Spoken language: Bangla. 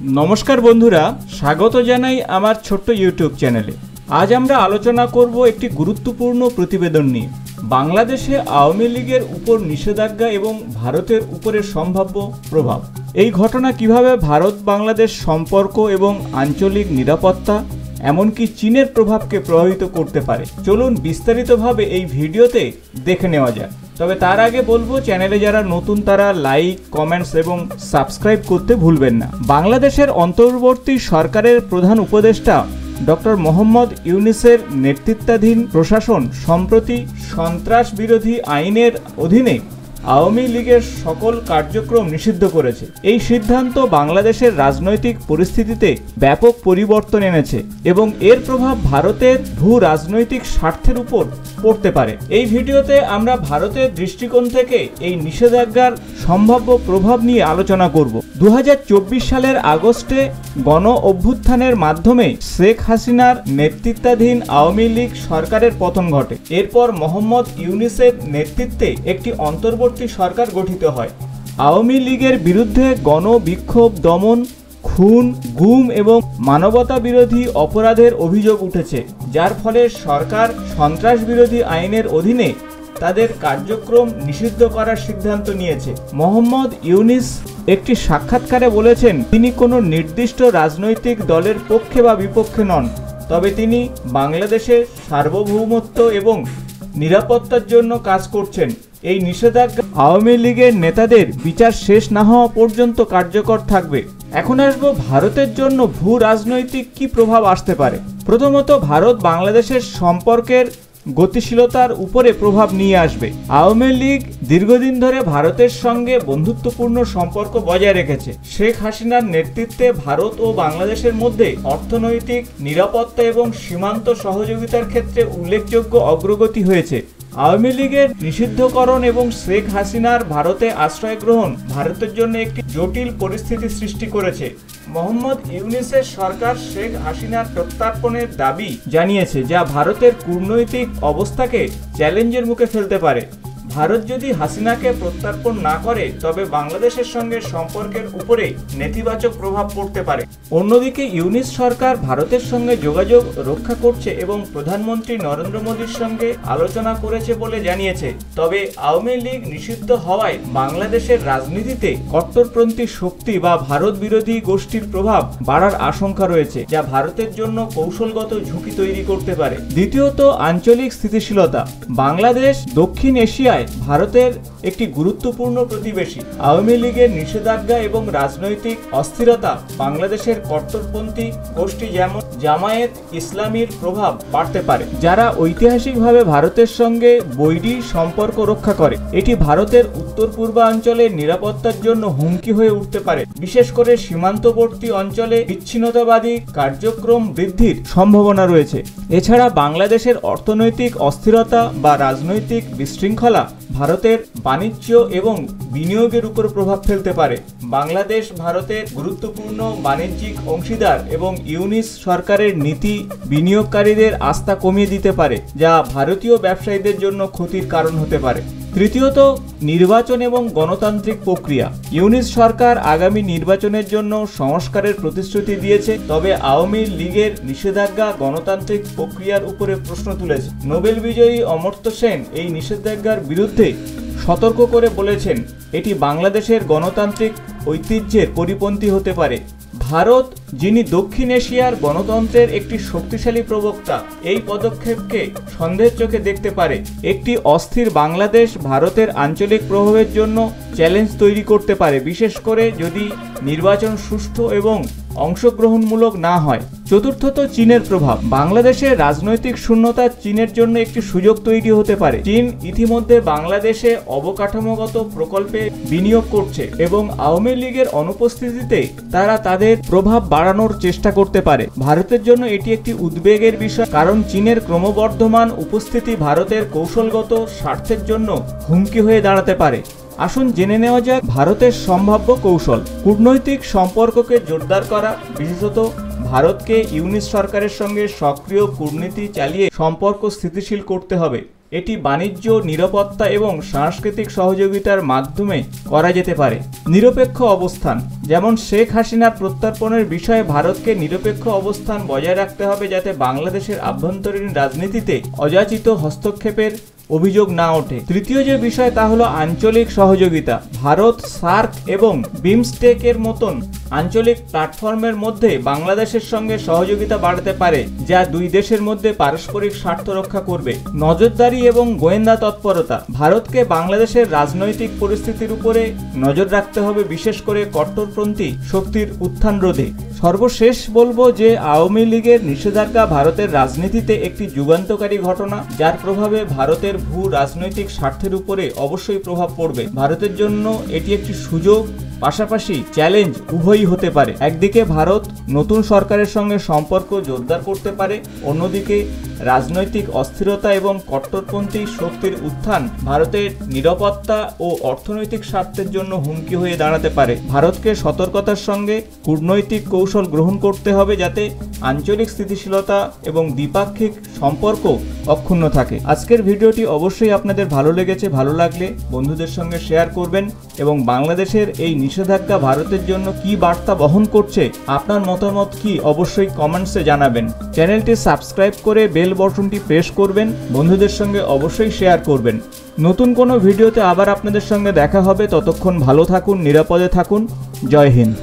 নমস্কার বন্ধুরা, স্বাগত জানাই আমার ছোট্ট ইউটিউব চ্যানেলে। আজ আমরা আলোচনা করব একটি গুরুত্বপূর্ণ প্রতিবেদন নিয়ে। বাংলাদেশে আওয়ামী লীগের উপর নিষেধাজ্ঞা এবং ভারতের উপরে সম্ভাব্য প্রভাব। এই ঘটনা কিভাবে ভারত বাংলাদেশ সম্পর্ক এবং আঞ্চলিক নিরাপত্তা এমনকি চীনের প্রভাবকে প্রভাবিত করতে পারে। চলুন বিস্তারিতভাবে এই ভিডিওতে দেখে নেওয়া যাক। তবে তার আগে বলবো, চ্যানেলে যারা নতুন তারা লাইক, কমেন্টস এবং সাবস্ক্রাইব করতে ভুলবেন না। বাংলাদেশের অন্তর্বর্তী সরকারের প্রধান উপদেষ্টা ডক্টর মোহাম্মদ ইউনূসের নেতৃত্বাধীন প্রশাসন সম্প্রতি সন্ত্রাস বিরোধী আইনের অধীনে আওয়ামী লীগের সকল কার্যক্রম নিষিদ্ধ করেছে। এই সিদ্ধান্ত বাংলাদেশের রাজনৈতিক পরিস্থিতিতে ব্যাপক পরিবর্তন এনেছে এবং এর প্রভাব ভারতের ভূ রাজনৈতিক স্বার্থের উপর পড়তে পারে। এই ভিডিওতে আমরা ভারতের দৃষ্টিকোণ থেকে এই নিষেধাজ্ঞার সম্ভাব্য প্রভাব নিয়ে আলোচনা করব। 2024 সালের আগস্টে গণ অভ্যুত্থানের মাধ্যমে শেখ হাসিনার নেতৃত্বাধীন আওয়ামী লীগ সরকারের পতন ঘটে। এরপর মোহাম্মদ ইউনূসের নেতৃত্বে একটি অন্তর্বর্তী সরকার গঠিত হয়। আওয়ামী লীগের বিরুদ্ধে গণবিক্ষোভ দমন, খুন, গুম এবং মানবতা বিরোধী অপরাধের অভিযোগ উঠেছে, যার ফলে সরকার সন্ত্রাস বিরোধী আইনের অধীনে তাদের কার্যক্রম নিষিদ্ধ করার সিদ্ধান্ত নিয়েছে। মোহাম্মদ ইউনূস একটি সাক্ষাৎকারে বলেছেন, তিনি কোনো নির্দিষ্ট রাজনৈতিক দলের পক্ষে বা বিপক্ষে নন, তবে তিনি বাংলাদেশের সার্বভৌমত্ব এবং নিরাপত্তার জন্য কাজ করছেন। এই নিষেধাজ্ঞা আওয়ামী লীগের নেতাদের বিচার শেষ না হওয়া পর্যন্ত কার্যকর থাকবে। এখন আসবো ভারতের জন্য ভূ রাজনৈতিক কি প্রভাব আসতে পারে। প্রথমত, ভারত বাংলাদেশের সম্পর্কের গতিশীলতার উপরে প্রভাব নিয়ে আসবে। আওয়ামী লীগ দীর্ঘদিন ধরে ভারতের সঙ্গে বন্ধুত্বপূর্ণ সম্পর্ক বজায় রেখেছে। শেখ হাসিনার নেতৃত্বে ভারত ও বাংলাদেশের মধ্যে অর্থনৈতিক, নিরাপত্তা এবং সীমান্ত সহযোগিতার ক্ষেত্রে উল্লেখযোগ্য অগ্রগতি হয়েছে। আওয়ামী লীগের নিষিদ্ধকরণ এবং শেখ হাসিনার ভারতে আশ্রয় গ্রহণ ভারতের জন্য একটি জটিল পরিস্থিতি সৃষ্টি করেছে। মোহাম্মদ ইউনূসের সরকার শেখ হাসিনার প্রত্যর্পণের দাবি জানিয়েছে, যা ভারতের কূটনৈতিক অবস্থাকে চ্যালেঞ্জের মুখে ফেলতে পারে। ভারত যদি হাসিনাকে প্রত্যর্পণ না করে, তবে বাংলাদেশের সঙ্গে সম্পর্কের উপরে নেতিবাচক প্রভাব পড়তে পারে। অন্যদিকে ইউনূস সরকার ভারতের সঙ্গে যোগাযোগ রক্ষা করছে এবং প্রধানমন্ত্রী নরেন্দ্র মোদীর সঙ্গে আলোচনা করেছে বলে জানিয়েছে। তবে আওয়ামী লীগ নিষিদ্ধ হওয়ায় বাংলাদেশের রাজনীতিতে কট্টরপন্থী শক্তি বা ভারত বিরোধী গোষ্ঠীর প্রভাব বাড়ার আশঙ্কা রয়েছে, যা ভারতের জন্য কৌশলগত ঝুঁকি তৈরি করতে পারে। দ্বিতীয়ত, আঞ্চলিক স্থিতিশীলতা। বাংলাদেশ দক্ষিণ এশিয়ায় ভারতের একটি গুরুত্বপূর্ণ প্রতিবেশী। আওয়ামী লীগের নিষেধাজ্ঞা এবং রাজনৈতিক অস্থিরতা বাংলাদেশের কট্টরপন্থী গোষ্ঠী যেমন জামায়াত ইসলামীর প্রভাব বাড়তে পারে, যারা ঐতিহাসিকভাবে ভারতের সঙ্গে বৈরী সম্পর্ক রক্ষা করে। এটি ভারতের উত্তর পূর্বাঞ্চলের নিরাপত্তার জন্য হুমকি হয়ে উঠতে পারে, বিশেষ করে সীমান্তবর্তী অঞ্চলে বিচ্ছিন্নতাবাদী কার্যক্রম বৃদ্ধির সম্ভাবনা রয়েছে। এছাড়া বাংলাদেশের অর্থনৈতিক অস্থিরতা বা রাজনৈতিক বিশৃঙ্খলা ভারতের বাণিজ্য এবং বিনিয়োগের উপর প্রভাব ফেলতে পারে। বাংলাদেশ ভারতের গুরুত্বপূর্ণ বাণিজ্যিক অংশীদার এবং ইউনূস সরকারের নীতি বিনিয়োগকারীদের আস্থা কমিয়ে দিতে পারে, যা ভারতীয় ব্যবসায়ীদের জন্য ক্ষতির কারণ হতে পারে। তৃতীয়ত, নির্বাচন এবং গণতান্ত্রিক প্রক্রিয়া। ইউনূস সরকার আগামী নির্বাচনের জন্য সংস্কারের প্রতিশ্রুতি দিয়েছে, তবে আওয়ামী লীগের নিষেধাজ্ঞা গণতান্ত্রিক প্রক্রিয়ার উপরে প্রশ্ন তুলেছে। নোবেল বিজয়ী অমর্ত্য সেন এই নিষেধাজ্ঞার বিরুদ্ধে সতর্ক করে বলেছেন, এটি বাংলাদেশের গণতান্ত্রিক ঐতিহ্যের পরিপন্থী হতে পারে। ভারত, যিনি দক্ষিণ এশিয়ার গণতন্ত্রের একটি শক্তিশালী প্রবক্তা, এই পদক্ষেপকে সন্দেহের চোখে দেখতে পারে। একটি অস্থির বাংলাদেশ ভারতের আঞ্চলিক প্রভাবের জন্য চ্যালেঞ্জ তৈরি করতে পারে, বিশেষ করে যদি নির্বাচন সুষ্ঠু এবং অংশগ্রহণমূলক না হয়। চতুর্থত, চীনের প্রভাব। বাংলাদেশের রাজনৈতিক শূন্যতা চীনের জন্য একটি সুযোগ তৈরি হতে পারে। চীন ইতিমধ্যে বাংলাদেশে অবকাঠামোগত প্রকল্পে বিনিয়োগ করছে এবং আওয়ামী লীগের অনুপস্থিতিতে তারা তাদের প্রভাব বাড়ানোর চেষ্টা করতে পারে। ভারতের জন্য এটি একটি উদ্বেগের বিষয়, কারণ চীনের ক্রমবর্ধমান উপস্থিতি ভারতের কৌশলগত স্বার্থের জন্য হুমকি হয়ে দাঁড়াতে পারে। আসুন জেনে নেওয়া যাক ভারতের সম্ভাব্য কৌশল। কূটনৈতিক সম্পর্ককে জোরদার করা, বিশেষত ভারতকে ইউনূস সরকারের সঙ্গে সক্রিয় কূটনীতি চালিয়ে সম্পর্ক স্থিতিশীল করতে হবে। এটি বাণিজ্য, নিরাপত্তা এবং সাংস্কৃতিক সহযোগিতার মাধ্যমে করা যেতে পারে। নিরপেক্ষ অবস্থান, যেমন শেখ হাসিনার প্রত্যর্পণের বিষয়ে ভারতকে নিরপেক্ষ অবস্থান বজায় রাখতে হবে যাতে বাংলাদেশের আভ্যন্তরীণ রাজনীতিতে অযাচিত হস্তক্ষেপের অভিযোগ না ওঠে। তৃতীয় যে বিষয় তা হলো আঞ্চলিক সহযোগিতা। ভারত সার্ক এবং বিমস্টেকের মতন আঞ্চলিক প্ল্যাটফর্মের মধ্যে বাংলাদেশের সঙ্গে সহযোগিতা বাড়াতে পারে, যা দুই দেশের মধ্যে পারস্পরিক স্বার্থ রক্ষা করবে। নজরদারি এবং গোয়েন্দা তৎপরতা, ভারতকে বাংলাদেশের রাজনৈতিক পরিস্থিতির উপরে নজর রাখতে হবে, বিশেষ করে কট্টরপন্থী শক্তির উত্থান রোধে। সর্বশেষ বলবো যে আওয়ামী লীগের নিষেধাজ্ঞা ভারতের রাজনীতিতে একটি যুগান্তকারী ঘটনা, যার প্রভাবে ভারতের ভূ রাজনৈতিক স্বার্থের উপরে অবশ্যই প্রভাব পড়বে। ভারতের জন্য এটি একটি সুযোগ, পাশাপাশি চ্যালেঞ্জ উভয়ই হতে পারে। একদিকে ভারত নতুন সরকারের সঙ্গে সম্পর্ক জোরদার করতে পারে, অন্যদিকে রাজনৈতিক অস্থিরতা এবং কট্টরপন্থী শক্তির উত্থান ভারতের নিরাপত্তা ও অর্থনৈতিক স্বার্থের জন্য হুমকি হয়ে দাঁড়াতে পারে। ভারতকে সতর্কতার সঙ্গে কূটনৈতিক কৌশল গ্রহণ করতে হবে যাতে আঞ্চলিক স্থিতিশীলতা এবং দ্বিপাক্ষিক সম্পর্ক অক্ষুণ্ণ থাকে। আজকের ভিডিওটি অবশ্যই আপনাদের ভালো লেগেছে। ভালো লাগলে বন্ধুদের সঙ্গে শেয়ার করবেন এবং বাংলাদেশের এই নিষেধাজ্ঞা ভারতের জন্য কি বার্তা বহন করছে, আপনার মতামত কি অবশ্যই কমেন্টসে জানাবেন। চ্যানেলটি সাবস্ক্রাইব করে বেল বাটনটি প্রেস করবেন, বন্ধুদের সঙ্গে অবশ্যই শেয়ার করবেন। নতুন কোনো ভিডিওতে আবার আপনাদের সঙ্গে দেখা হবে। ততক্ষণ ভালো থাকুন, নিরাপদে থাকুন। জয় হিন্দ।